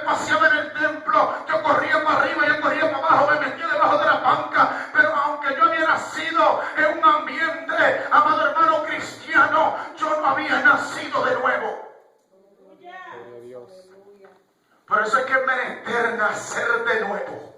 paseaba en el templo, yo corría para arriba, yo corría para abajo, me metía debajo de la banca, pero aunque yo había nacido en un ambiente, amado hermano, cristiano, yo no había nacido de nuevo. Por eso es que es menester nacer de nuevo.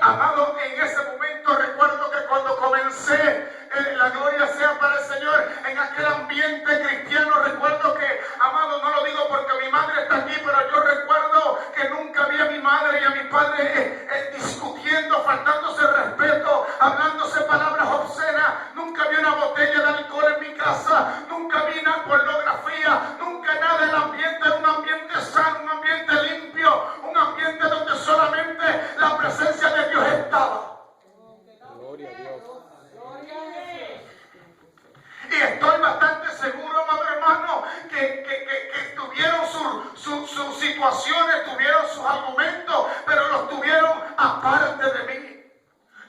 Amado, en ese momento recuerdo que cuando comencé, la gloria sea para el Señor, en aquel ambiente cristiano, recuerdo que, amado, no lo digo porque mi madre está aquí, pero yo recuerdo que nunca vi a mi madre y a mi padre discutiendo, faltándose respeto, hablándose palabras obscenas. Nunca vi una botella de alcohol en mi casa, nunca vi una pornografía, nunca nada. El ambiente era un ambiente sano, un ambiente limpio, un ambiente donde solamente la presencia de Dios estaba. Gloria a Dios. Y estoy bastante seguro, amado hermano, que tuvieron sus situaciones, tuvieron sus argumentos, pero los tuvieron aparte de mí.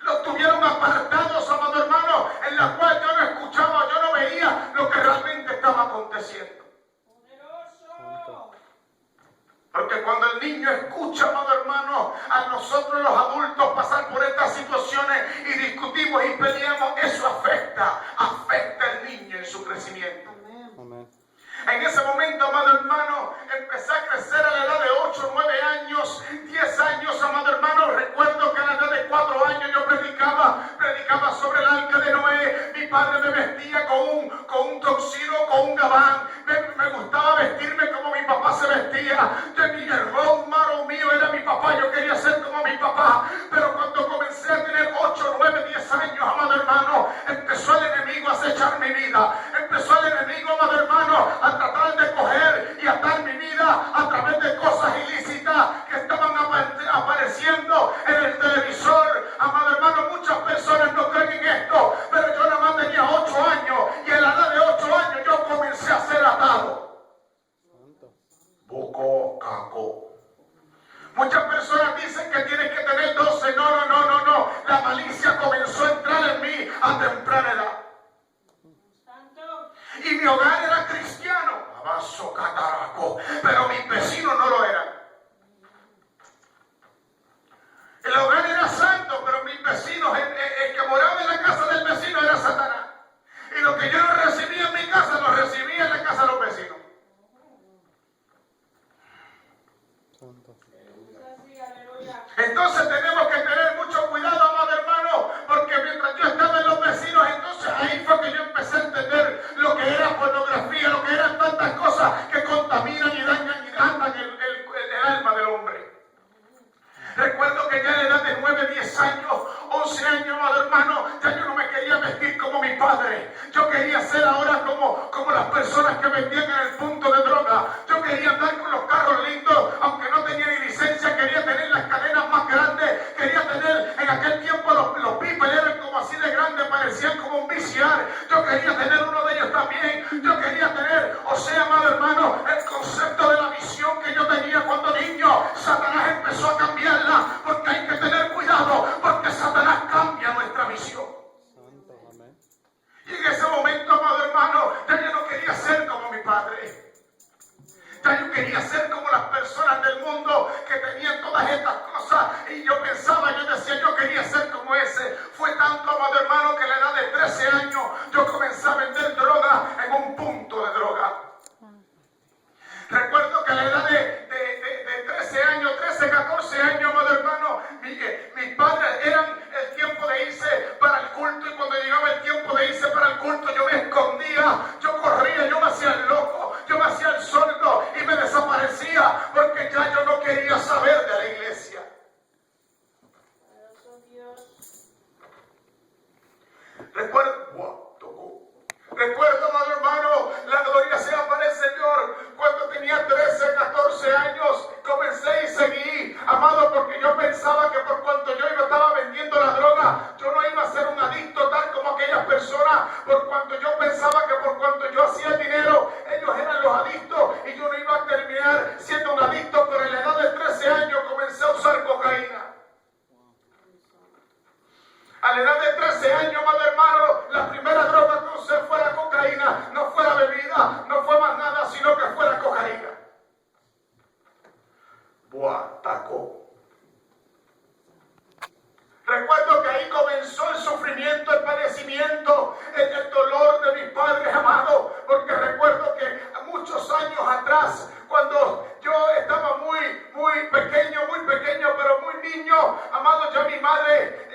Los tuvieron apartados, amado hermano, en la cual yo no escuchaba, yo no veía lo que realmente estaba aconteciendo. Porque cuando el niño escucha, amado hermano, a nosotros los adultos pasar por estas situaciones y discutimos y peleamos, eso afecta al niño en su crecimiento. Amén. En ese momento, amado hermano, empecé a crecer a la edad de 8, 9 años, 10 años, amado hermano. Recuerdo que a la edad de 4 años yo predicaba sobre el arca de Noé. Mi padre me vestía con un torcido, con un gabán. Me gustaba vestirme como mi papá se vestía. El rol malo mío era mi papá, yo quería ser como mi papá. Pero cuando comencé a tener 8, 9, 10 años, amado hermano, empezó el enemigo a acechar mi vida. Empezó el enemigo, amado hermano, a tratar de coger y atar mi vida a través de cosas ilícitas que estaban apareciendo en el televisor. Amado hermano, muchas personas no creen en esto, pero yo nada más tenía 8 años y a la edad de 8 años yo comencé a ser atado. Boco, caco. Muchas personas dicen que tienes que tener 12. No. La malicia comenzó a entrar en mí a temprana edad. Y mi hogar era cristiano, abaso cataraco, pero mis vecinos no lo eran. El hogar era santo, pero mis vecinos, el que moraba en la casa del vecino era Satanás. Y lo que yo no recibía en mi casa, lo recibía en la casa de los vecinos. Entonces tenemos que tener mucho cuidado, amado hermano, porque mientras yo estaba en los vecinos, entonces ahí fue que yo empecé a entender lo que era pornografía, lo que eran tantas cosas que contaminan y dañan y dañan el alma del hombre. Recuerdo que ya a la edad de 9, 10 años, 11 años, amado hermano, ya yo no me quería vestir como mi padre. Yo quería ser ahora como las personas que vendían en el punto de droga. Yo quería andar con los carros lindos, aunque no tenía ni licencia. Quería tener las cadenas más grandes. Quería tener, en aquel tiempo los pipes eran como así de grandes, parecían como un VCR. Yo quería tener uno de ellos también. Yo quería tener, amado hermano, el concepto de la visión que yo tenía cuando niño. Satanás empezó a cambiarla, porque hay que tener cuidado, porque Satanás cambia nuestra visión. Y en ese momento, amado hermano, ya yo no quería ser como mi padre. Ya yo quería ser como las personas del mundo que tenían todas estas cosas. Y yo pensaba, yo decía, yo quería ser como ese. Fue tanto, amado hermano, que a la edad de 13 años yo comencé a vender droga en un punto de droga. Recuerdo que a la edad de 13 años, 13, 14 años, amado hermano, mis padres eran el tiempo de irse para el culto, y cuando llegaba el tiempo de irse para el culto yo me escondía, yo corría, yo me hacía el loco, yo me hacía el sordo y me desaparecía porque ya yo no quería saber de la iglesia. Recuerdo, amado hermano, la gloria sea para el Señor. Cuando tenía 13, 14 años, comencé y seguí, amado, porque yo pensaba que por cuanto yo estaba vendiendo la droga, yo no iba a ser un adicto tal como aquellas personas. Por cuanto yo pensaba que por cuanto yo hacía dinero, ellos eran los adictos y yo no iba a terminar siendo un adicto. Pero en la edad de 13 años comencé a usar cocaína. A la edad de 13 años, amado hermano, la primera droga que usé fue la cocaína. No fue la bebida, no fue más nada, sino que fue la cocaína. Boataco. Recuerdo que ahí comenzó el sufrimiento, el padecimiento, el dolor de mis padres amados, porque recuerdo que muchos años atrás, cuando yo estaba muy pequeño, pero muy niño, amado, ya mi madre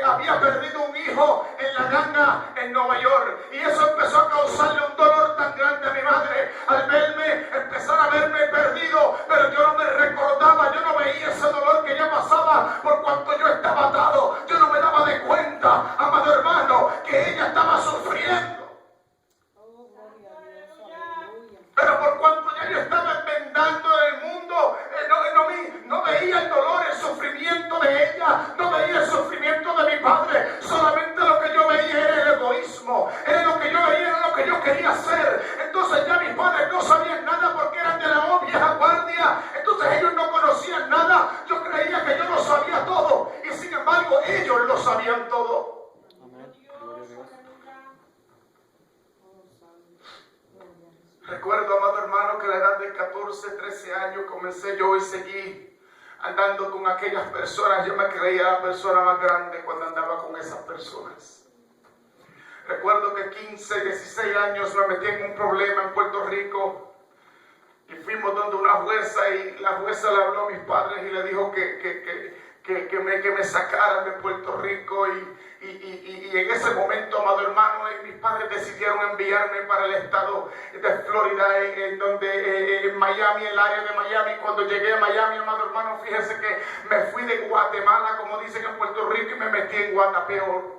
había perdido un hijo en la ganga en Nueva York, y eso empezó a causarle un dolor tan grande a mi madre, al empezar a verme perdido, pero yo no me recordaba, yo no veía ese dolor que ella pasaba, por cuanto yo estaba atado, yo no me daba de cuenta, amado hermano, que ella estaba sufriendo. Pero por cuanto ya yo estaba enmendando en el mundo, no veía el dolor, el sufrimiento de ella, no veía el sufrimiento de mi padre, solamente lo que yo veía era el egoísmo, era lo que yo veía, era lo que yo quería hacer. Entonces ya mis padres no sabían nada porque eran de la vieja guardia, entonces ellos no conocían nada, yo creía que yo lo sabía todo, y sin embargo ellos lo sabían todo. Amén. Gloria a Dios. Recuerdo, amado hermano, que a la edad de 14, 13 años comencé yo y seguí andando con aquellas personas. Yo me creía la persona más grande cuando andaba con esas personas. Recuerdo que 15, 16 años me metí en un problema en Puerto Rico y fuimos donde una jueza, y la jueza le habló a mis padres y le dijo que me sacaran de Puerto Rico, y en ese momento, amado hermano, mis padres decidieron enviarme para el estado de Florida, en Miami, el área de Miami. Cuando llegué a Miami, amado hermano, fíjese que me fui de Guatemala, como dicen en Puerto Rico, y me metí en Guatapeor.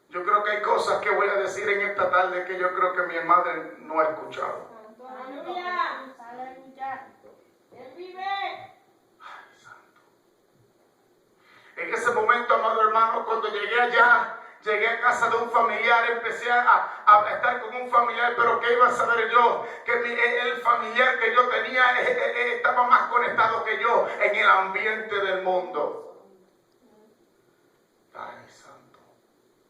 Yo creo que hay cosas que voy a decir en esta tarde que yo creo que mi madre no ha escuchado. Él vive. Ay, santo. En ese momento, amado hermano, cuando llegué allá, llegué a casa de un familiar, empecé a estar con un familiar, pero ¿qué iba a saber yo? Que el familiar que yo tenía estaba más conectado que yo en el ambiente del mundo. Ay, santo.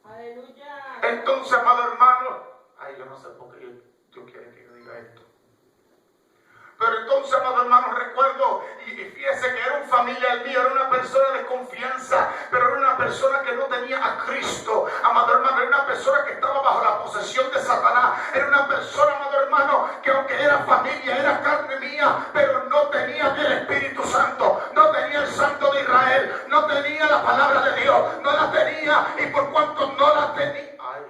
Aleluya. Entonces, amado hermano, ay, yo no sé por qué yo quiero que yo diga esto. Pero entonces, amado hermano, recuerdo, y fíjese que era un familiar mío, era una persona de confianza, pero era una persona que no tenía a Cristo, amado hermano, era una persona que estaba bajo la posesión de Satanás, era una persona, amado hermano, que aunque era familia, era carne mía, pero no tenía el Espíritu Santo, no tenía el Santo de Israel, no tenía la palabra de Dios, no la tenía, y por cuanto no la tenía, ay,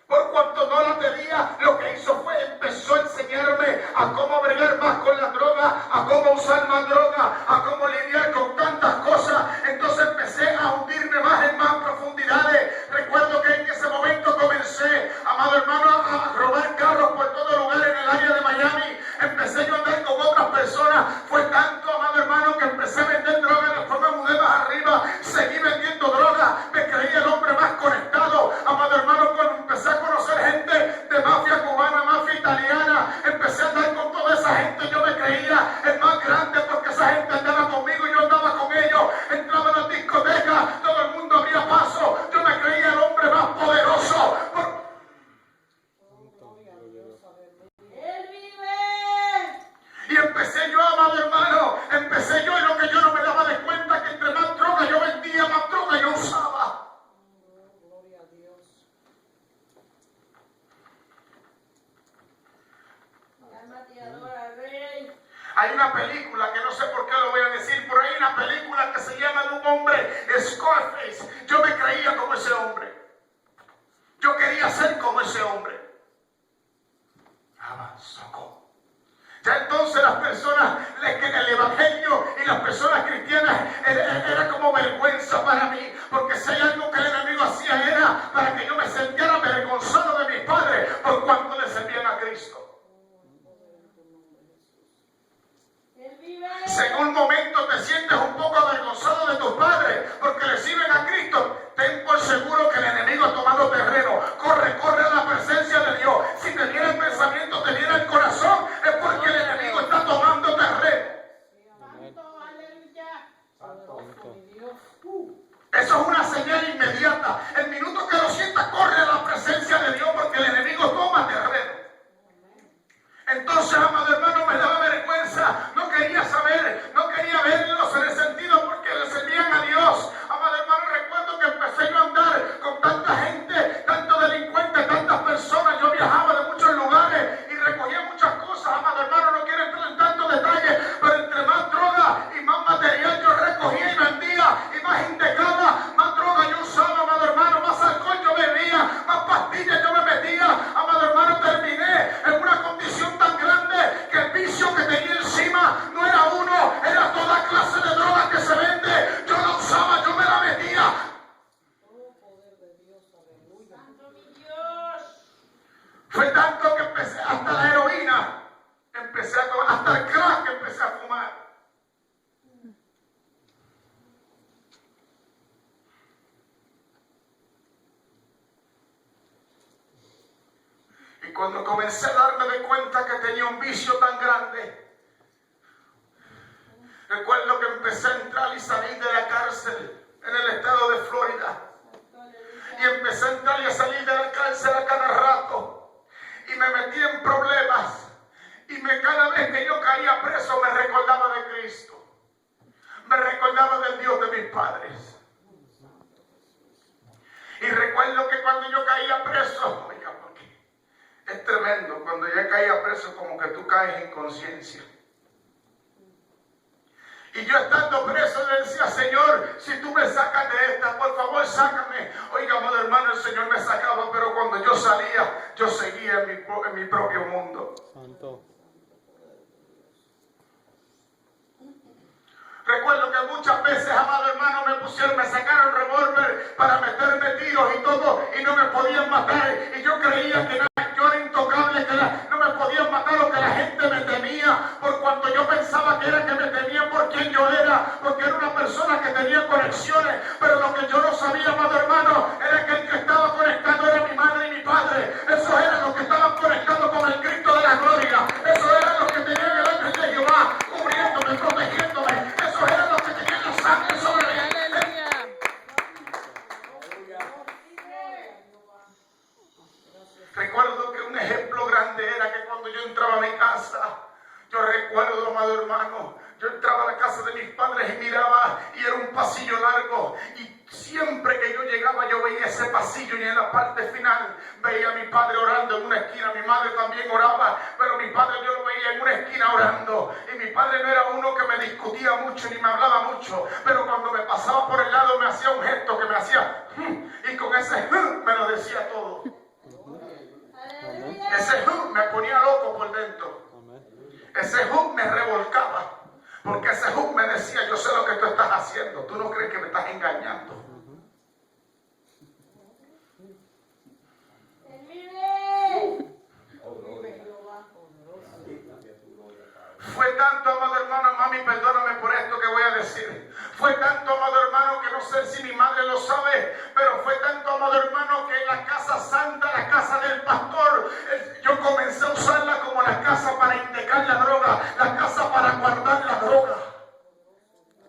por cuanto no la tenía, lo que hizo fue empezó a enseñarme a cómo bregar más con la droga, a cómo usar más droga, a cómo lidiar con tantas cosas. Entonces empecé a hundirme más en más profundidades. Recuerdo que en ese momento comencé, amado hermano, a robar carros por todo lugar en el área de Miami. Empecé yo a andar con otras personas. Fue tanto, amado hermano, que empecé a vender droga, después me mudé más arriba, seguí vendiendo droga, me creí el hombre más conectado, amado hermano, cuando empecé a conocer gente de mafia cubana, mafia italiana, empecé a andar con toda esa gente, yo me creía el más grande porque esa gente andaba conmigo y yo andaba con ellos, entraba a las discotecas, todo el mundo abría paso, yo me creía el hombre más poderoso. Él vive. Y empecé yo, amado hermano, y lo que yo no me daba de cuenta, que entre más droga yo vendía, más droga yo usaba. Gloria a Dios. Cálmate, adora al Rey. Hay una película que no sé por qué lo voy a decir, pero hay una película que se llama de un hombre, Scarface. Yo me creía como ese hombre. Yo quería ser como ese hombre. Avanzó. Ya entonces las personas, que en el evangelio y las personas cristianas era como vergüenza para mí, porque si hay algo que el enemigo hacía era para que yo me sintiera avergonzado de mis padres por cuanto le servían a Cristo. Él vive. Si en un momento te sientes un poco avergonzado de tus padres porque le sirven a Cristo, ten por seguro que el enemigo ha tomado terreno. Corre a la presencia de Dios. Si te viene el pensamiento, te viene el corazón, es porque el enemigo está tomando terreno. Santo, aleluya. Santo. Eso es una señal inmediata. El minuto que lo sientas, corre a la presencia de Dios porque el enemigo toma terreno. cuando comencé a darme de cuenta que tenía un vicio tan grande, recuerdo que empecé a entrar y salir de la cárcel en el estado de Florida. Y empecé a entrar y a salir de la cárcel a cada rato. Y me metí en problemas. Y cada vez que yo caía preso me recordaba de Cristo. Me recordaba del Dios de mis padres. Y recuerdo que cuando yo caía preso, oiga, porque es tremendo, cuando yo caía preso como que tú caes en conciencia. Y yo estando preso le decía, Señor, si tú me sacas de esta, por favor sácame. Oiga, amado hermano, el Señor me sacaba, pero cuando yo salía, yo seguía en mi propio mundo. Santo. Recuerdo que muchas veces, amado hermano, me sacaron revólver para meterme tiros y todo, y no me podían matar. Y yo creía que yo era intocable, que no me podían matar o que la gente me temía, por cuanto yo pensaba que era que me temían por quien yo era, porque era una persona que tenía conexiones. Pero lo que yo no sabía, amado hermano, era que el que estaba conectado era mi madre y mi padre. Esos eran los que estaban conectados con el Cristo de la gloria. Esos eran los que tenían el ángel de Jehová cubriéndome, protegiéndome. Esos eran los que tenían la sangre sobre mí. Recuerdo que un ejemplo grande era que cuando yo entraba a mi casa, yo recuerdo, amado hermano, yo entraba a la casa de mis padres y miraba y era un pasillo largo, y siempre que yo llegaba yo veía ese pasillo, y en la parte final veía a mi padre orando en una esquina. Mi madre también oraba, pero mi padre yo lo veía en una esquina orando, y mi padre no era uno que me discutía mucho ni me hablaba mucho, pero cuando me pasaba por el lado me hacía un gesto que me hacía y con ese me lo decía todo. Ese me ponía loco por dentro. Ese me revolcaba. Porque ese me decía, yo sé lo que tú estás haciendo. Tú no crees que me estás engañando. Fue tanto, amado hermano, mami, perdóname por esto que voy a decir. Fue tanto, amado hermano, que no sé si mi madre lo sabe, pero fue tanto, amado hermano, que en la casa santa, la casa del pastor, yo comencé a usarla como la casa para indicar la droga, la casa para guardar la droga.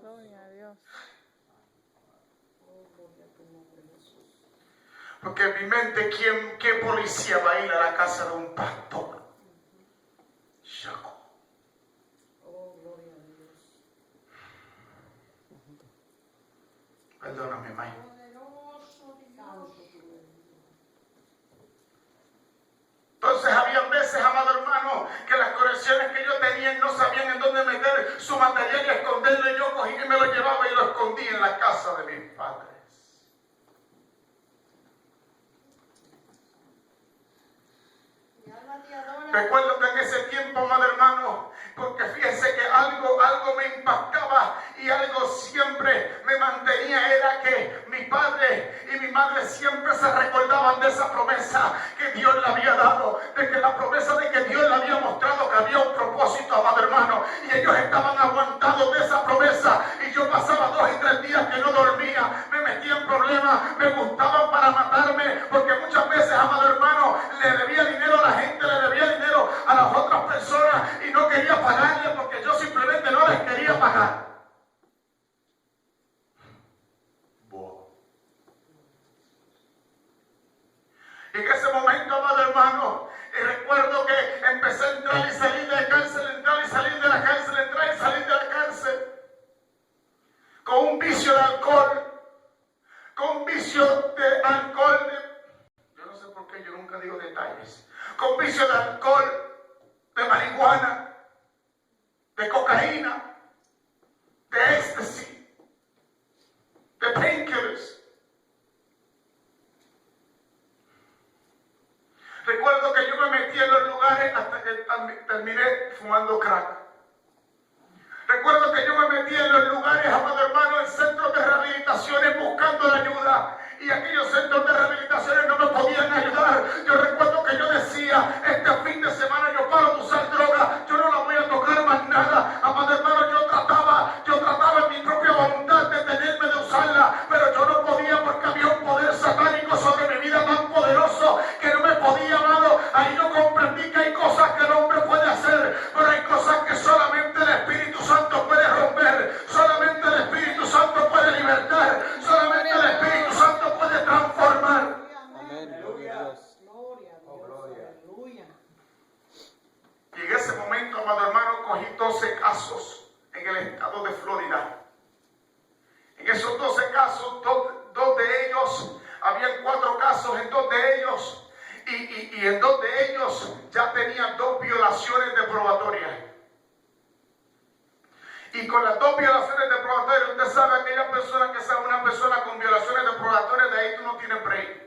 Gloria a Dios. Porque en mi mente, ¿qué policía va a ir a la casa de un pastor? Shaco. Perdóname, May. Entonces habían veces, amado hermano, que las conexiones que yo tenía no sabían en dónde meter su material y esconderlo, y yo cogí y me lo llevaba y lo escondí en la casa de mis padres. Recuerdo que en ese tiempo, amado hermano, porque fíjense que algo me impactaba y algo siempre me mantenía, era que mi padre y mi madre siempre se recordaban de esa promesa que Dios le había dado, de que la promesa de que Dios le había mostrado que había un propósito, amado hermano, y ellos estaban aguantados de esa promesa. Y yo pasaba 2 y 3 días que no dormía, me metía en problemas, me gustaban para matarme, porque muchas veces, amado hermano, le debía dinero a la gente, le debía dinero a las otras personas y no quería pagarle porque yo simplemente no les quería pagar. Y en ese momento, amado hermano, recuerdo que empecé a entrar y salir de la cárcel, entrar y salir de la cárcel, entrar y salir de la cárcel, con un vicio de alcohol, con un vicio de alcohol, yo no sé por qué, yo nunca digo detalles, con vicio de alcohol, de marihuana, de cocaína, de éxtasis, de painkillers. Recuerdo que yo me metí en los lugares hasta que terminé fumando crack. Recuerdo que yo me metí en los lugares, amado hermano, en centros de rehabilitaciones buscando la ayuda. Y aquellos centros de rehabilitaciones no me podían ayudar. Yo recuerdo que yo decía, este fin de semana yo paro de usar droga, yo no la voy a tocar más nada. Amado hermano, yo trataba en mi propia voluntad de tenerme de usarla, pero yo no podía porque había un poder satánico sobre mi vida tan poderoso que no me podía, amado. Ahí yo casos en el estado de Florida. En esos 12 casos, dos de ellos, habían 4 casos en 2 de ellos, y en 2 de ellos ya tenían 2 violaciones de probatoria. Y con las 2 violaciones de probatoria, usted sabe, aquella persona que sea una persona con violaciones de probatoria, de ahí tú no tienes break.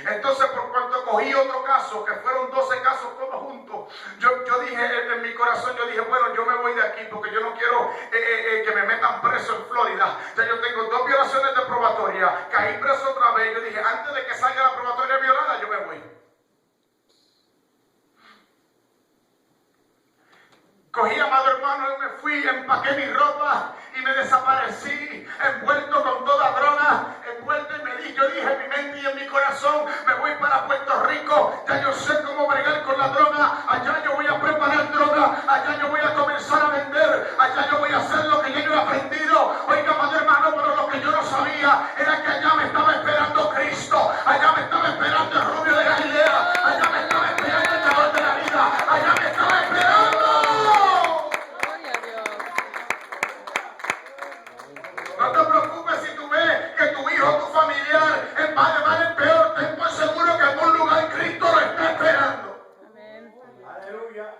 Entonces, por cuanto cogí otro caso, que fueron 12 casos todos juntos, yo dije en mi corazón, yo dije, bueno, yo me voy de aquí porque yo no quiero que me metan preso en Florida. Ya yo tengo 2 violaciones de probatoria, caí preso otra vez. Yo dije, antes de que salga la probatoria violada, yo me voy. Cogí, amado hermano, y me fui, empaqué mi ropa y me desaparecí, envuelto con toda droga, envuelto, y yo dije en mi mente y en mi corazón, me voy para Puerto Rico, ya yo sé cómo bregar con la droga, allá yo voy a preparar droga, allá yo voy a comenzar a vender, allá yo voy a hacer lo que ya yo he aprendido. Oiga, amado hermano, pero lo que yo no sabía era que allá me estaba esperando Cristo, allá me estaba esperando el rubio de Galilea, allá me estaba esperando el dador de la vida, allá me estaba esperando. Gloria a Dios. No te preocupes si tú ves que tu hijo o tu familiar va de mal en peor. Ten por seguro que en algún lugar Cristo lo está esperando. Amén. Aleluya.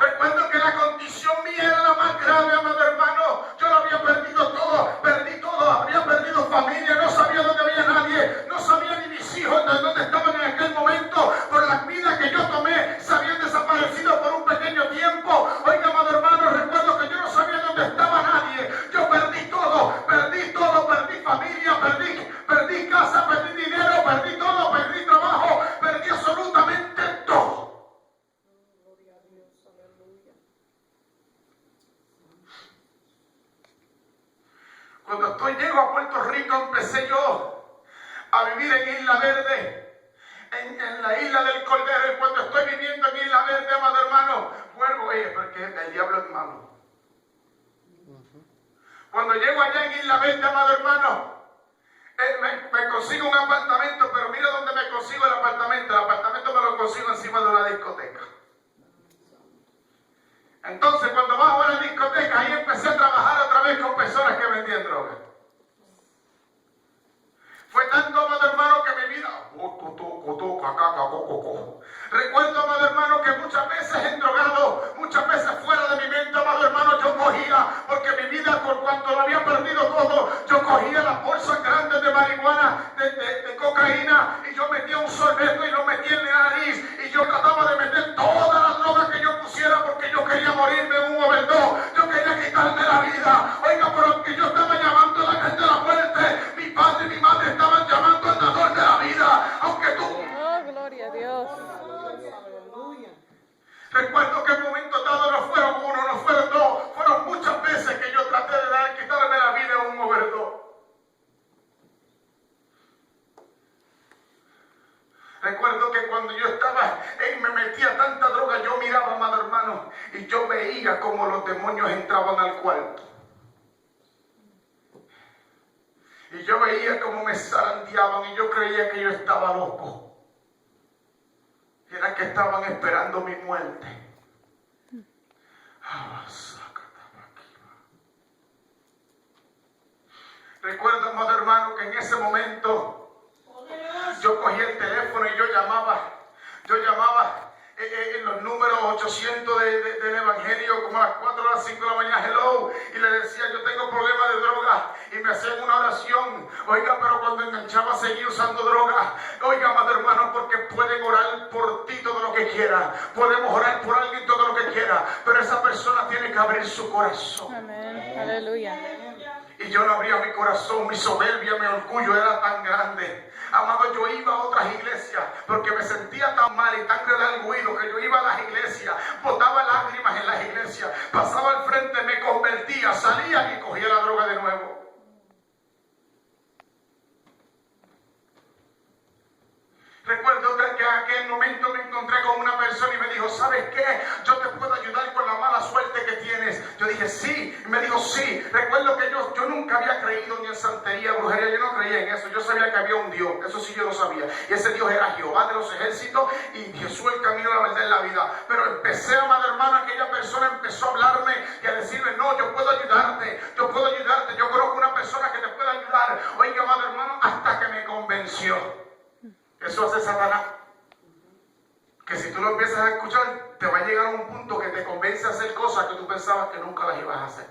Recuerdo que la condición mía era la más grave, amado hermano. Yo lo había perdido todo, perdí todo, había perdido familia, no sabía dónde había nadie, no sabía ni mis hijos de dónde estaban en aquel momento. Por las vidas que yo tomé, se habían desaparecido por un pequeño tiempo. Oiga, amado hermano, recuerdo que yo no sabía dónde estaba nadie. Yo perdí todo, perdí familia, perdí casa, perdí dinero, perdí todo, perdí trabajo, perdí absolutamente todo. Cuando llego a Puerto Rico, empecé yo a vivir en Isla Verde, en la isla del Cordero. Y cuando estoy viviendo en Isla Verde, amado hermano, vuelvo, porque el diablo es malo. Cuando llego allá en Isla Verde, amado hermano, me consigo un apartamento, pero mira dónde me consigo el apartamento. El apartamento me lo consigo encima de una discoteca. Entonces, cuando bajo a la discoteca, ahí empecé a trabajar otra vez con personas que vendían droga. Fue tanto, amado hermano, que mi vida... Recuerdo, amado hermano, que muchas veces endrogado, muchas veces fuera de mi mente, amado hermano, yo cogía, porque mi vida, por cuanto lo había perdido todo, yo cogía las bolsas grandes de marihuana, de cocaína, y yo metía un sorbeto y lo metía en la nariz, y yo trataba de meter toda la droga que yo pusiera, porque yo quería morirme en un overdose, yo quería quitarme la vida. Oiga, pero que yo estaba llamando a la gente de la muerte, mi padre y mi madre estaban llamando al dador de la vida, aunque tú... Oh, gloria a Dios. Recuerdo que en momentos dados no fueron 1, no fueron 2, fueron muchas veces que yo traté de quitarme la vida en un overdose. Recuerdo que cuando yo estaba y me metía tanta droga, yo miraba, amado hermano, y yo veía como los demonios entraban al cuarto. Y yo veía como me zarandeaban y yo creía que yo estaba loco. Era que estaban esperando mi muerte. Recuerdo, amado hermano, que en ese momento yo cogí el teléfono y yo llamaba en los números 800 del Evangelio, como a las 4 o las 5 de la mañana, hello, y le decía, yo tengo problemas de droga, y me hacían una oración. Oiga, pero cuando enganchaba seguía usando droga. Oiga, amado hermano, porque pueden orar por ti todo lo que quiera, podemos orar por alguien todo lo que quiera, pero esa persona tiene que abrir su corazón. Amén. Aleluya. Y yo no abría mi corazón, mi soberbia, mi orgullo era tan grande. Amado, yo iba a otras iglesias porque me sentía tan mal y tan redarguido que yo iba a las iglesias, botaba lágrimas en las iglesias, pasaba al frente, me convertía, salía y cogía la droga de nuevo. Recuerdo que en aquel momento me encontré con una persona y me dijo, ¿sabes qué? Yo te puedo ayudar ayudar con la mala suerte que tienes? Yo dije, sí. Y me dijo, sí. Recuerdo que yo nunca había creído ni en santería, brujería. Yo no creía en eso. Yo sabía que había un Dios. Eso sí yo lo sabía. Y ese Dios era Jehová de los ejércitos y Jesús el camino, la verdad y la vida. Pero empecé, amado hermano, aquella persona empezó a hablarme y a decirme, no, yo puedo ayudarte. Yo puedo ayudarte. Yo conozco una persona que te puede ayudar. Oiga, amado hermano, hasta que me convenció. Eso hace Satanás. Que si tú lo empiezas a escuchar, te va a llegar a un punto que te convence a hacer cosas que tú pensabas que nunca las ibas a hacer.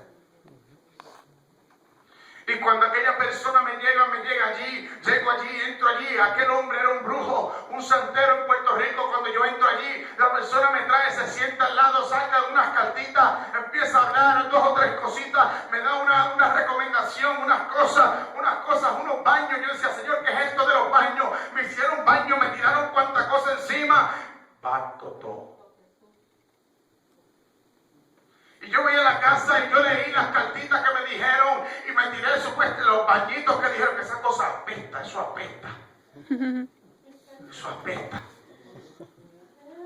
Y cuando aquella persona me llega allí, llego allí, entro allí, aquel hombre era un brujo, un santero en Puerto Rico. Cuando yo entro allí, la persona me trae, se sienta al lado, saca unas cartitas, empieza a hablar 2 o 3 cositas, me da una recomendación, unas cosas, unos baños. Yo decía, Señor, ¿qué es esto de los baños? Me hicieron baño, me tiraron cuanta cosa encima. Bato todo. Y yo voy a la casa y yo leí las cartitas que me dijeron y me tiré supuestamente los bañitos que dijeron que esa cosa apesta, eso apesta. Eso apesta.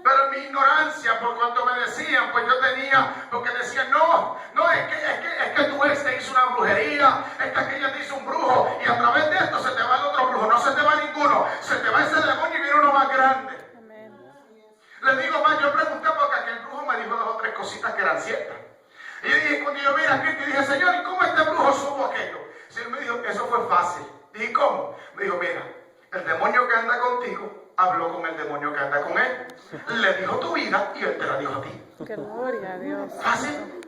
Pero en mi ignorancia, por cuanto me decían, pues yo tenía, porque decían, no, es que tu ex te hizo una brujería, es que aquella te hizo un brujo, y a través de esto se te va el otro brujo. No se te va ninguno, se te va ese demonio y viene uno más grande. Le digo más, yo pregunté porque aquel brujo me dijo 2 o 3 cositas que eran ciertas. Y cuando yo vi a Cristo, dije, Señor, ¿y cómo este brujo supo aquello? El Señor me dijo, eso fue fácil. Dije, ¿cómo? Me dijo, mira, el demonio que anda contigo habló con el demonio que anda con él. Le dijo tu vida y él te la dijo a ti. Gloria a Dios. Fácil.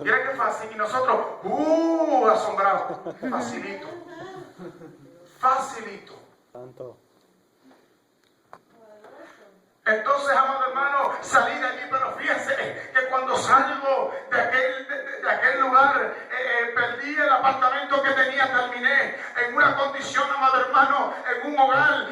Mira qué fácil. Y nosotros, asombrados. Facilito. Facilito. Santo. Entonces, amado hermano, salí de allí, pero fíjense que cuando salgo de aquel lugar, perdí el apartamento que tenía, terminé en una condición, amado hermano, en un hogar,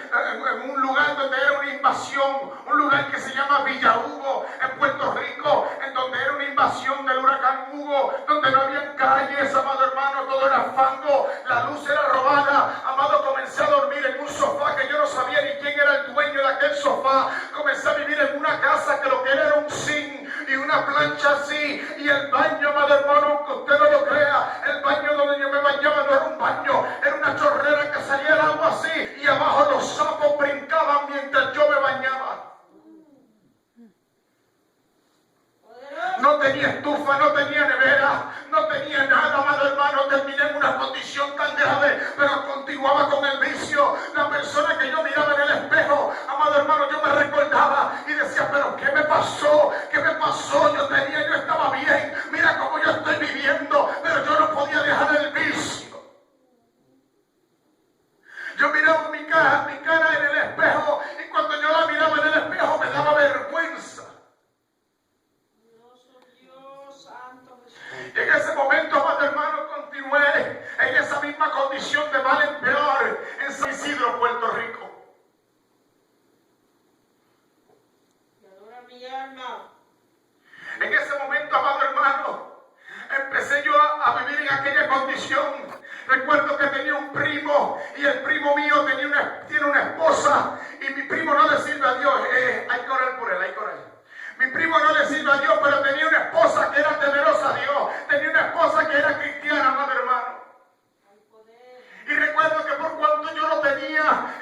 en un lugar donde era una invasión, un lugar que se llama Villa Hugo, en Puerto Rico, en donde era una invasión del huracán Hugo, donde no había calles, amado hermano, todo era fango, la luz era robada. Amado, comencé a dormir en un sofá que yo no sabía ni quién era el dueño de aquel sofá. Comencé a vivir en una casa que lo que era un zinc y una plancha así, y el baño, amado hermano, aunque usted no lo crea, el baño donde yo me bañaba no era un baño, era una chorrera que salía el agua así, y abajo los sapos brincaban mientras yo me bañaba. No tenía estufa, no tenía nevera, no tenía nada, amado hermano. Terminé en una condición tan grave, pero continuaba con el vicio. La persona que yo miraba en el espejo, amado hermano, yo me recordaba y decía, pero ¿qué me pasó? ¿Qué me pasó? Yo estaba bien, mira cómo yo estoy viviendo, pero yo no podía dejar el vicio. Yo miraba mi cara en el espejo, y cuando yo la miraba en el espejo me daba vergüenza. Y en ese momento, amado hermano, continué en esa misma condición de mal en peor en San Isidro, Puerto Rico. En ese momento, amado hermano, empecé yo a vivir en aquella condición. Recuerdo que tenía un primo, y el primo mío tiene una esposa, y mi primo no le sirve a Dios. Hay que orar por él, hay que orar. Mi primo no le sirve a Dios, pero tenía una esposa que era temerosa a Dios. Tenía una esposa que era cristiana, amado hermano. Y recuerdo que por cuanto yo no tenía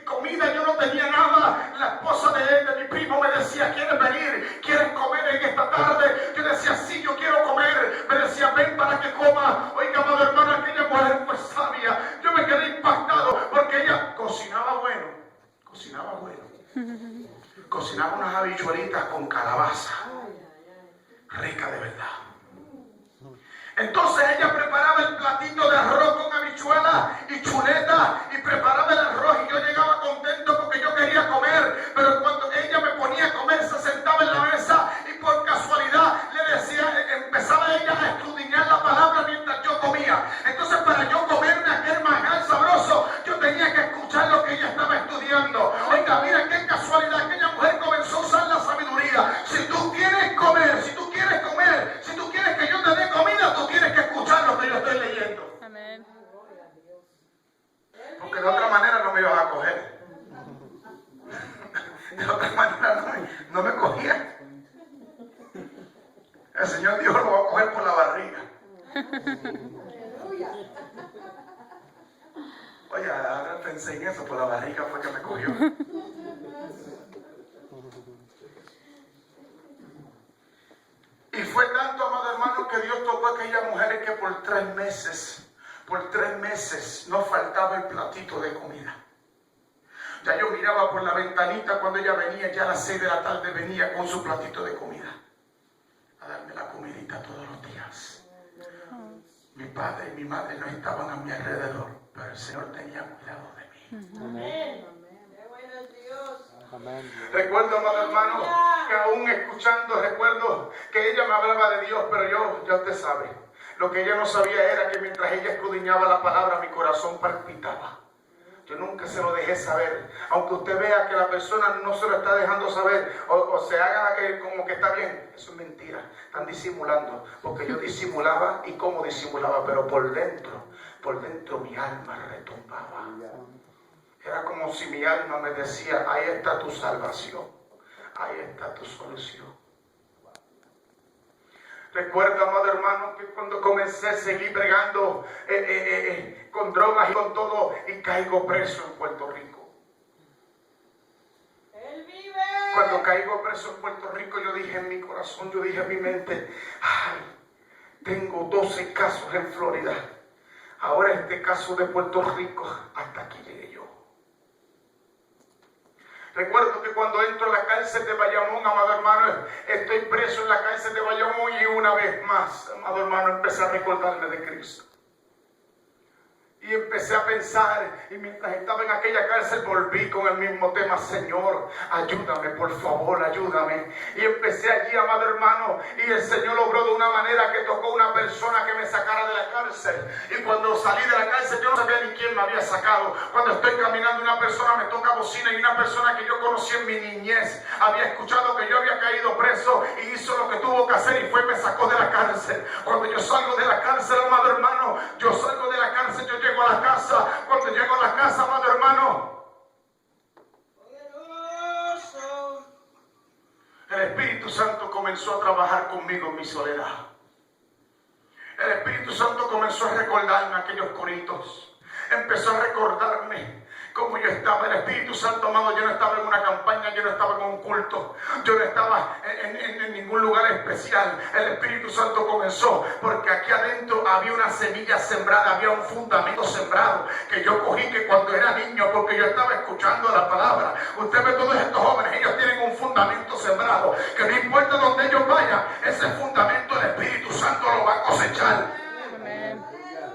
comida, yo no tenía nada, la esposa de mi primo me decía, ¿quieres venir? ¿Quieres comer en esta tarde? Yo decía, sí, yo quiero comer. Me decía, ven para que coma. Oiga, amado hermano, aquella mujer fue sabia. Yo me quedé impactado porque ella cocinaba bueno. Cocinaba bueno. Cocinaba unas habichuelitas con calabaza. Rica de verdad. Entonces ella preparaba el platito de arroz con habichuelas y chuleta, y preparaba el arroz, y yo llegaba contento porque yo quería comer. Pero cuando ella me ponía a comer, se sentaba en la mesa y por casualidad le decía, empezaba ella a escudriñar la palabra mientras yo comía. Entonces, para yo comerme aquel manjar sabroso, yo tenía que escuchar lo que ella estaba estudiando. Oiga, mira qué casualidad, aquella mujer comenzó a usar la sabiduría. Si tú quieres comer, si tú quieres que yo te dé comida, tú tienes que escuchar lo que yo estoy leyendo. Amén. De otra manera no me ibas a coger. De otra manera No me cogía. El Señor dijo, lo va a coger por la barriga. Aleluya. Oye, ahora pensé en eso, por la barriga fue que me cogió. Y fue tanto, amado hermano, que Dios tocó a aquellas mujeres que por 3 meses no faltaba el platito de comida. Ya yo miraba por la ventanita cuando ella venía, ya a las 6 de la tarde venía con su platito de comida a darme la comidita todos los días. Mi padre y mi madre no estaban a mi alrededor, pero el Señor tenía cuidado de mí. Amén. Qué bueno es Dios. Amén. Recuerdo, amado hermano, que aún escuchando, recuerdo que ella me hablaba de Dios, pero yo, ya usted sabe, lo que ella no sabía era que mientras ella escudriñaba la palabra, mi corazón palpitaba. Yo nunca se lo dejé saber, aunque usted vea que la persona no se lo está dejando saber o se haga como que está bien. Eso es mentira, están disimulando, porque yo disimulaba y cómo disimulaba, pero por dentro mi alma retumbaba. Era como si mi alma me decía, ahí está tu salvación, ahí está tu solución. Recuerda, amado hermano, que cuando comencé seguí bregando con drogas y con todo, y caigo preso en Puerto Rico. Él vive. Cuando caigo preso en Puerto Rico, yo dije en mi corazón, yo dije en mi mente, ay, tengo 12 casos en Florida. Ahora este caso de Puerto Rico, hasta aquí llegué yo. Recuerdo que cuando entro en la cárcel de Bayamón, amado hermano, estoy preso en la cárcel de Bayamón y una vez más, amado hermano, empecé a recordarme de Cristo. Y empecé a pensar, y mientras estaba en aquella cárcel volví con el mismo tema, Señor, ayúdame, por favor, ayúdame. Y empecé allí, amado hermano, y el Señor obró de una manera que tocó una persona que me sacara de la cárcel. Y cuando salí de la cárcel, yo no sabía ni quién me había sacado. Cuando estoy caminando, una persona me toca bocina, y una persona que yo conocí en mi niñez había escuchado que yo había caído preso y hizo lo que tuvo que hacer y fue y me sacó de la cárcel. Cuando yo salgo de la cárcel, amado hermano, yo salgo de la cárcel, yo llego a la casa. Cuando llego a la casa, amado hermano, Poderoso. el Espíritu Santo comenzó a trabajar conmigo en mi soledad. El Espíritu Santo comenzó a recordarme aquellos coritos. Empezó a recordarme cómo yo estaba. El Espíritu Santo, amado, yo no estaba en una campaña, yo no estaba en un culto, yo no estaba en ningún lugar especial. El Espíritu Santo comenzó porque aquí adentro había una semilla sembrada, había un fundamento sembrado que yo cogí, que cuando era niño, porque yo estaba escuchando la palabra. Usted ve todos estos jóvenes, ellos tienen un fundamento sembrado, que no importa donde ellos vayan, ese fundamento el Espíritu Santo lo va a cosechar. Amén. Aleluya.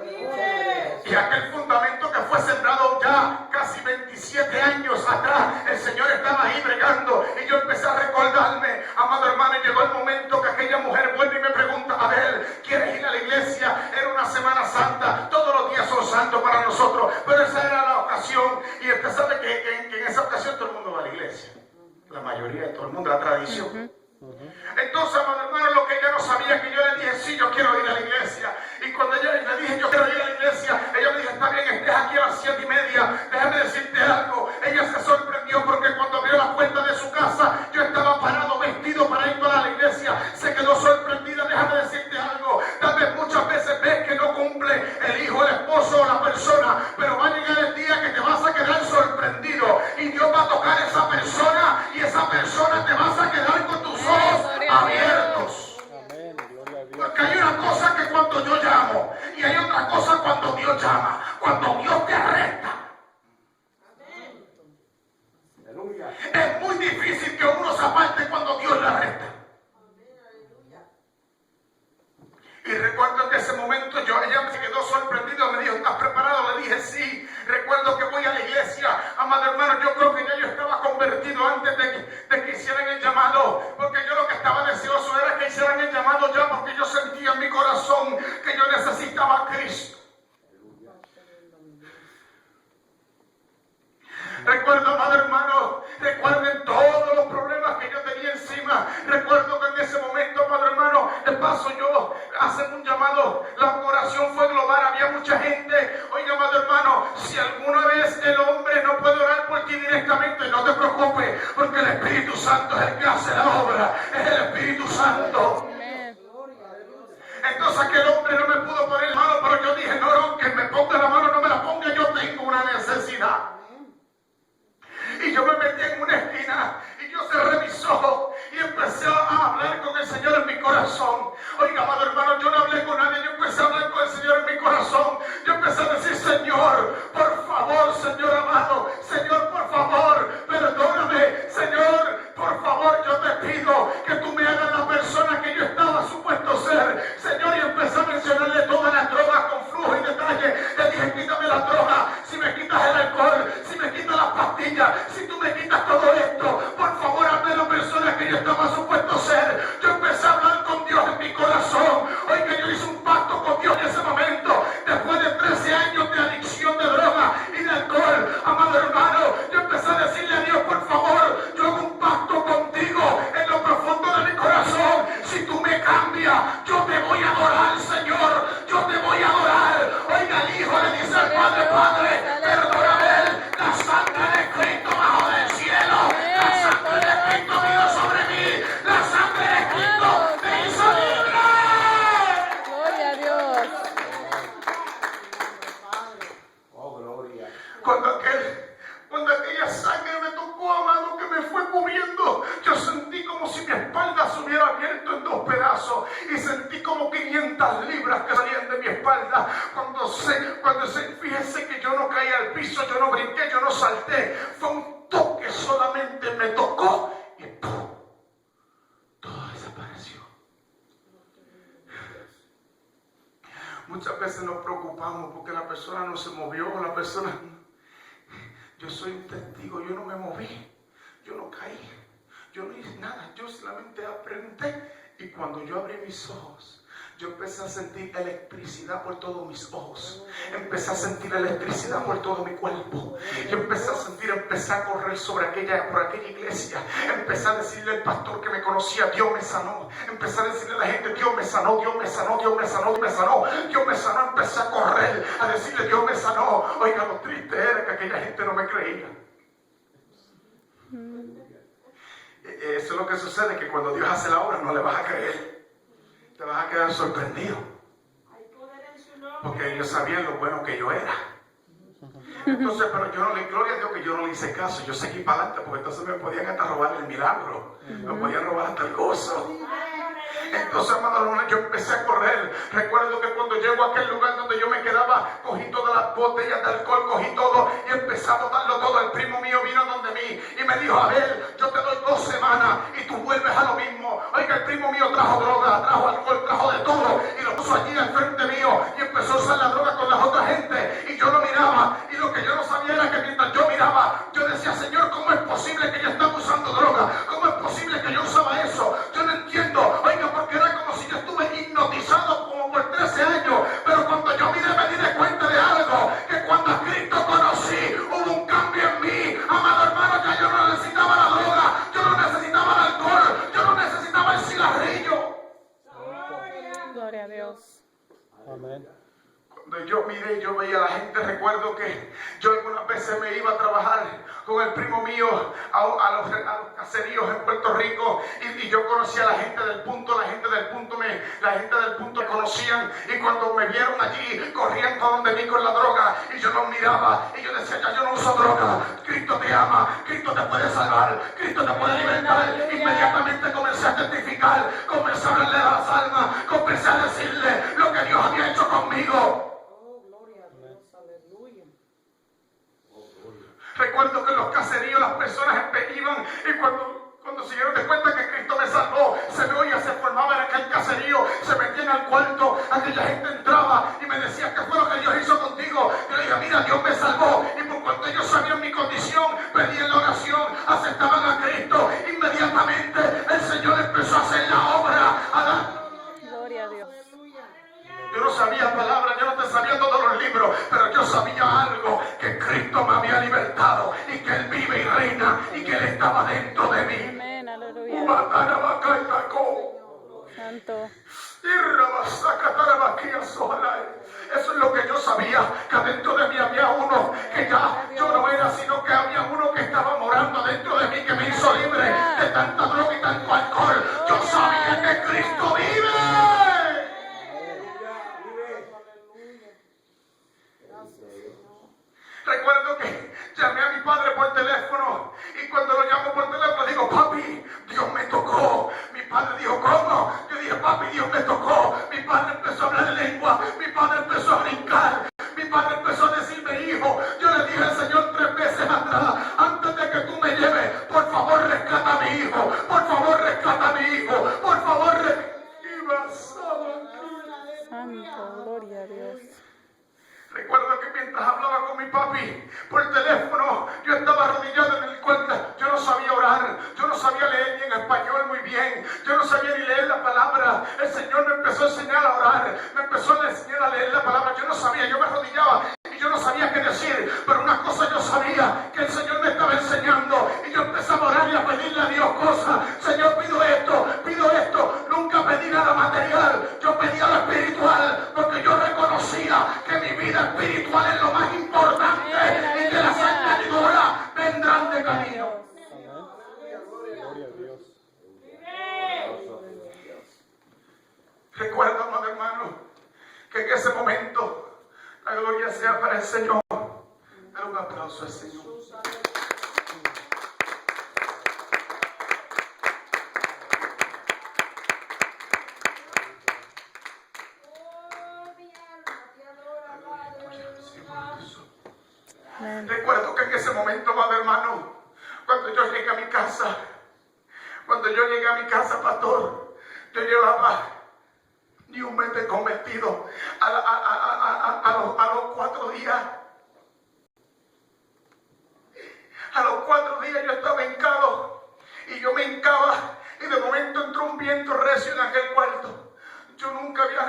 Vive. Y aquel fundamento que fue sembrado ya casi 27 años atrás, el Señor estaba ahí bregando, y yo empecé a recordarme, amado hermano, y llegó el momento que aquella mujer vuelve y me pregunta, a ver, ¿quieres ir a la iglesia? Era una Semana Santa, todos los días son santos para nosotros, pero esa era la ocasión, y usted sabe que en esa ocasión todo el mundo va a la iglesia, la mayoría de todo el mundo, la tradición. Entonces, amado hermano, lo que ella no sabía, que yo le dije, sí, yo quiero ir a la iglesia. Y cuando ella le dije, yo quiero ir a la iglesia, ella me dijo, está bien, estés aquí a las 7:30. Déjame decirte algo. Ella se sorprendió porque cuando abrió la puerta de su casa, yo estaba parado, vestido para ir para la iglesia. Se quedó sorprendida. Déjame decirte algo. Tal vez muchas veces ves que no cumple el hijo, el esposo o la persona, pero va a llegar el día que te vas a quedar sorprendido. Y Dios va a tocar a esa persona, y esa persona te vas a quedar con tus ojos abiertos. Amén. Gloria a Dios. Porque hay una cosa que cuando yo llamo, y hay otra cosa cuando Dios llama. Cuando Dios te arresta, Aleluya. es muy difícil que uno se aparte cuando Dios le arresta. Y recuerdo que en ese momento ella se quedó sorprendida, me dijo, ¿estás preparado? Le dije, sí. Recuerdo que voy a la iglesia, amado hermano, yo creo que ya yo estaba convertido antes de que hicieran el llamado, porque yo lo que estaba deseoso era que hicieran el llamado ya, porque yo sentía en mi corazón que yo necesitaba a Cristo. Recuerdo, amado hermano, recuerden todos los problemas que yo tenía encima. Recuerdo que en ese momento, amado hermano, de paso yo hacen un llamado, la oración fue global, había mucha gente. Oiga, amado hermano, si alguna vez el hombre no puede orar por ti directamente, directamente, no te preocupes, porque el Espíritu Santo es el que hace la obra, es el Espíritu Santo. Amén. Entonces aquel hombre no me pudo poner la mano, pero yo dije, no, que me ponga la mano, no me la ponga, yo tengo una necesidad. Y yo me metí en una esquina y yo cerré mis ojos y empecé a hablar con el Señor en mi corazón. Oiga, amado hermano, yo no hablé con nadie, yo empecé a hablar con el Señor en mi corazón. Yo empecé a decir, Señor, por favor, Señor amado, Señor, por favor, perdóname, Señor, por favor, yo te pido que tú me hagas la persona que yo estaba supuesto ser. Señor, y empecé a mencionarle todas las drogas con flujo y detalle. Le dije, quítame la droga, si me quitas el alcohol, si me quitas las pastillas, si tú me quitas todo esto, por favor, hazme la persona que yo estaba supuesto ser. Yo empecé a hablar con Dios en mi corazón. Oiga, yo hice un pacto con Dios en ese momento, después de 13 años de adicción de droga y de alcohol. Amado hermano, yo empecé a decirle a Dios, por favor, yo hago un pacto contigo en lo profundo de mi corazón. Si tú me cambias, yo te voy a adorar, Señor, yo te voy a adorar. Oiga, el Hijo le dice al Padre, Padre, perdóname, la sangre de Cristo bajo del cielo, la sangre de Cristo vino sobre mí, la sangre de Cristo me hizo libre. Gloria a Dios. Oh, gloria. Cuando aquella sangre me tocó, amado, que me fue cubriendo, yo sentí como si mi espalda se hubiera abierto en 2 pedazos y sentí como 500 libras que salían de mi espalda. Fíjese que yo no caí al piso, yo no brinqué, yo no salté, fue un toque solamente, me tocó y ¡pum! Todo desapareció. Muchas veces nos preocupamos porque la persona no se movió, la persona... Yo soy un testigo, yo no me moví, yo no caí, yo no hice nada, yo solamente aprendí. Y cuando yo abrí mis ojos, yo empecé a sentir electricidad por todos mis ojos, empecé a sentir electricidad por todo mi cuerpo, yo empecé a correr por aquella iglesia, empecé a decirle al pastor que me conocía, Dios me sanó, empecé a decirle a la gente, Dios me sanó, Dios me sanó, Dios me sanó, Dios me sanó, Dios me sanó, empecé a correr, a decirle, Dios me sanó. Oiga, lo triste era que aquella gente no me creía. Eso es lo que sucede, que cuando Dios hace la obra no le vas a creer. Te vas a quedar sorprendido, porque ellos sabían lo bueno que yo era. Entonces, pero yo no le, gloria a Dios que yo no le hice caso, yo seguí para adelante, porque entonces me podían hasta robar el milagro, me podían robar hasta el gozo. Entonces, hermano, yo empecé a correr. Recuerdo que cuando llego a aquel lugar donde yo me quedaba, cogí todas las botellas de alcohol, cogí todo y empecé a botarlo todo. El primo mío vino donde mí y me dijo, Abel, yo te doy 2 semanas y tú vuelves a lo mismo. Oiga, el primo mío trajo droga, trajo alcohol, trajo de todo y lo puso allí al frente mío y empezó a usar la droga con las otras gente y yo lo miraba, y lo que yo no sabía era que mientras yo miraba, yo decía, Señor, ¿cómo es posible que yo estaba usando droga? ¿Cómo es posible que yo usaba eso? Yo no entiendo. Oiga, porque era como si yo estuve hipnotizado como por 13 años, pero cuando yo miré me di cuenta de algo, que cuando a Cristo conocí hubo un cambio en mí. Amado hermano, ya yo no necesitaba la droga, yo no necesitaba el alcohol, yo no necesitaba el cigarrillo. Gloria a Dios. Amén. Cuando yo miré, yo veía a la gente. Recuerdo que yo algunas veces me iba a trabajar con el primo mío a los caseríos en Puerto Rico y yo conocía a la gente del punto, la gente del punto me conocían, y cuando me vieron allí corrían para donde mí con la droga y yo los miraba y yo decía, ya yo no uso droga, Cristo te ama, Cristo te puede salvar, Cristo te puede libertar. Inmediatamente comencé a testificar, comencé a hablarle a las almas, comencé a decirle lo que Dios había hecho conmigo. Recuerdo que en los caseríos las personas iban y cuando se dieron de cuenta que Cristo me salvó, se me oía, se formaba en aquel caserío, se metían al cuarto, aquella gente entraba y me decía, ¿qué fue lo que Dios hizo contigo? Yo le dije, mira, Dios me salvó, y por cuanto ellos sabían mi condición, pedían la oración, aceptaban a Cristo, inmediatamente el Señor empezó a hacer la obra, a dar. Gloria a Dios. Yo no sabía palabras, yo no te sabía todos los libros, pero yo sabía algo, que Cristo me había libertado y que Él vive y reina y que Él estaba dentro de mí. Amén, aleluya. Santo. Eso es lo que yo sabía, que adentro de mí había uno, que ya yo no era, sino que había uno que estaba Y cuando lo llamo por teléfono digo, papi, Dios me tocó. Mi padre dijo, ¿cómo? Yo dije, papi, Dios me tocó. Mi padre empezó a hablar en lengua. Mi padre empezó a brincar. Mi padre empezó a decirme, hijo. Yo le dije al Señor 3 veces atrás, antes de que tú me lleves, por favor rescata a mi hijo. Por favor rescata a mi hijo. Por favor Santo, gloria a Dios. Recuerdo que mientras hablaba con mi papi por teléfono, yo estaba arrodillado en el cuarto. Yo no sabía orar, yo no sabía leer ni en español muy bien, yo no sabía ni leer la palabra. El Señor me empezó a enseñar a orar, me empezó a enseñar a leer la palabra. Yo no sabía, yo me arrodillaba y yo no sabía qué decir, pero una cosa yo sabía, que el Señor me estaba enseñando, y yo empezaba a orar y a pedirle a Dios cosas. Señor, pido esto, nunca pedí nada material, yo pedía lo espiritual, porque yo reconocía que mi vida espiritual es lo más importante y que las añadiduras vendrán de camino. Gloria a Dios. Recuerda, amado hermano, que en ese momento la gloria sea para el Señor. Dar un aplauso al Señor. Recuerdo que en ese momento, amado hermano, cuando yo llegué a mi casa, pastor, yo llevaba ni un mes de convertido. A los 4 días, yo estaba hincado, y yo me hincaba, y de momento entró un viento recio en aquel cuarto. Yo nunca había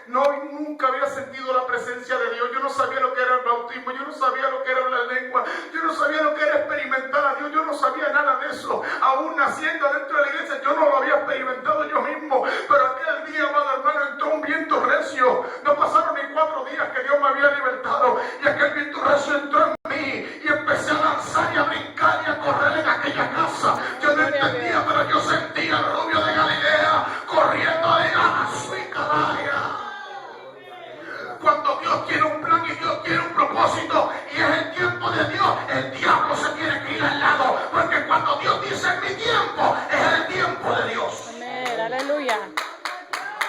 nunca había sentido la presencia de Dios. Yo no sabía lo que era el bautismo, yo no sabía lo que era la lengua, yo no sabía lo que era experimentar a Dios, yo no sabía nada de eso. Aún naciendo dentro de la iglesia, yo no lo había experimentado yo mismo. Pero aquel día, amado hermano, entró un viento recio. No pasaron ni 4 días que Dios me había libertado, y aquel viento recio entró en mí, y empecé a lanzar y a brincar y a correr en aquella casa. Yo no entendía, pero yo sentía al rubio de Galilea corriendo de la suicalaya. Cuando Dios tiene un plan y Dios tiene un propósito y es el tiempo de Dios, el diablo se tiene que ir al lado, porque cuando Dios dice es mi tiempo, es el tiempo de Dios. Amén, aleluya.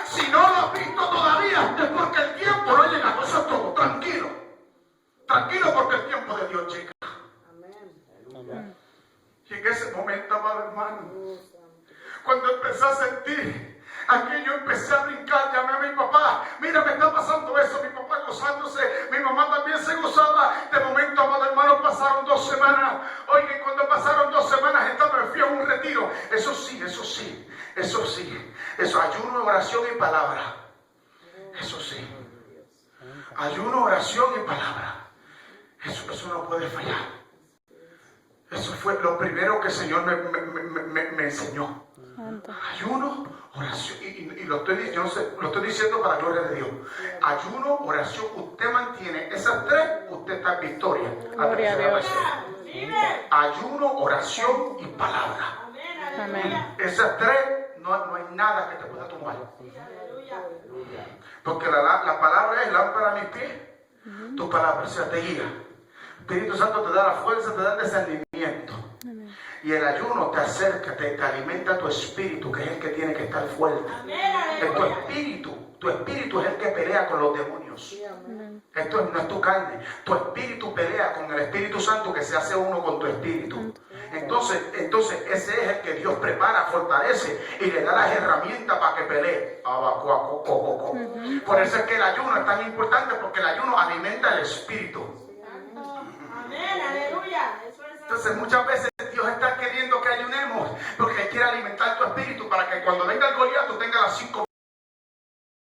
Si no lo has visto todavía, es porque el tiempo no ha llegado. Eso es todo. Tranquilo, porque el tiempo de Dios llega. Amén. Y en ese momento, amado hermano, cuando empecé a sentir aquello, empecé a brincar, llamé a mi papá. Mira, me está pasando eso. Mi papá gozándose, mi mamá también se gozaba. De momento, amado hermano, pasaron 2 semanas. Oye, cuando pasaron 2 semanas, me fui a un retiro. Eso ayuno, oración y palabra. Eso sí, ayuno, oración y palabra. Eso no puede fallar. Eso fue lo primero que el Señor me enseñó. Ayuno, oración, y lo estoy diciendo para la gloria de Dios. Ayuno, oración, usted mantiene esas 3, usted está en victoria. Gloria a Dios. Ayuno, oración y palabra. Amén. Esas 3, no hay nada que te pueda tumbar. Porque la palabra es lámpara a mis pies. Tu palabra, o sea, te guía. Espíritu Santo te da la fuerza, te da el discernimiento. Y el ayuno te acerca, te alimenta tu espíritu, que es el que tiene que estar fuerte. Tu espíritu es el que pelea con los demonios. Esto no es tu carne. Tu espíritu pelea con el Espíritu Santo, que se hace uno con tu espíritu. Entonces ese es el que Dios prepara, fortalece y le da las herramientas para que pelee. Por eso es que el ayuno es tan importante, porque el ayuno alimenta el espíritu. Amén, aleluya. Entonces muchas veces